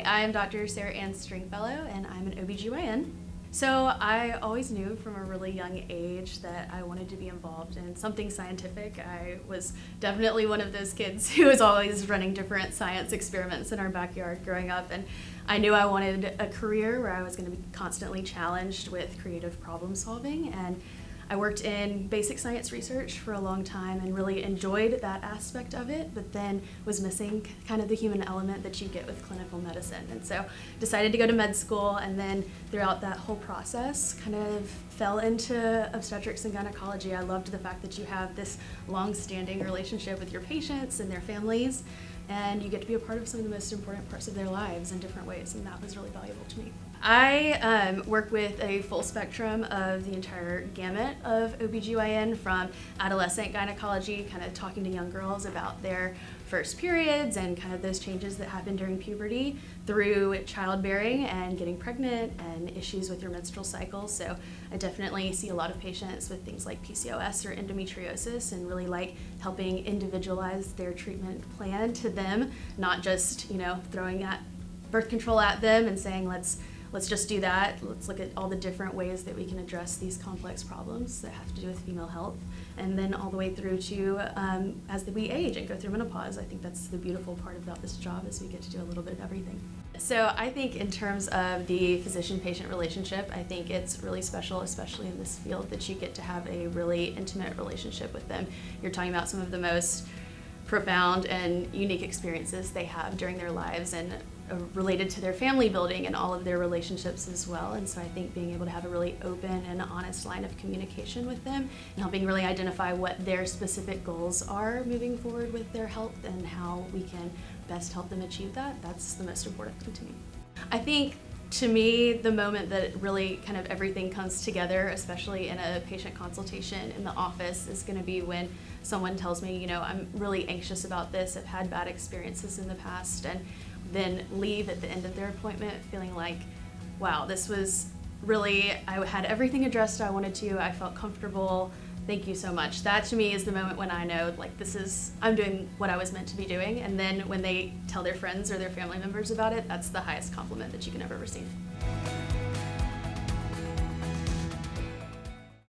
I am Dr. Sara Stringfellow, and I'm an OBGYN. So I always knew from a really young age that I wanted to be involved in something scientific. I was definitely one of those kids who was always running different science experiments in our backyard growing up, and I knew I wanted a career where I was going to be constantly challenged with creative problem solving. And I worked in basic science research for a long time and really enjoyed that aspect of it, but then was missing kind of the human element that you get with clinical medicine. And so decided to go to med school, and then throughout that whole process kind of fell into obstetrics and gynecology. I loved the fact that you have this long-standing relationship with your patients and their families, and you get to be a part of some of the most important parts of their lives in different ways, and that was really valuable to me. I work with a full spectrum of the entire gamut of OBGYN, from adolescent gynecology, kind of talking to young girls about their first periods and kind of those changes that happen during puberty, through childbearing and getting pregnant and issues with your menstrual cycle. So I definitely see a lot of patients with things like PCOS or endometriosis, and really like helping individualize their treatment plan to them, not just, throwing at birth control at them and saying, let's just do that. Let's look at all the different ways that we can address these complex problems that have to do with female health, and then all the way through to as we age and go through menopause. I think that's the beautiful part about this job, is we get to do a little bit of everything. So I think in terms of the physician-patient relationship, I think it's really special, especially in this field, that you get to have a really intimate relationship with them. You're talking about some of the most profound and unique experiences they have during their lives, and related to their family building and all of their relationships as well. And so I think being able to have a really open and honest line of communication with them, and helping really identify what their specific goals are moving forward with their health and how we can best help them achieve that, that's the most important thing to me. I think, to me, the moment that really kind of everything comes together, especially in a patient consultation in the office, is going to be when someone tells me, I'm really anxious about this, I've had bad experiences in the past, and then leave at the end of their appointment feeling like, wow, this was really, I had everything addressed I wanted to, I felt comfortable, thank you so much. That to me is the moment when I know, like, I'm doing what I was meant to be doing. And then when they tell their friends or their family members about it, that's the highest compliment that you can ever receive.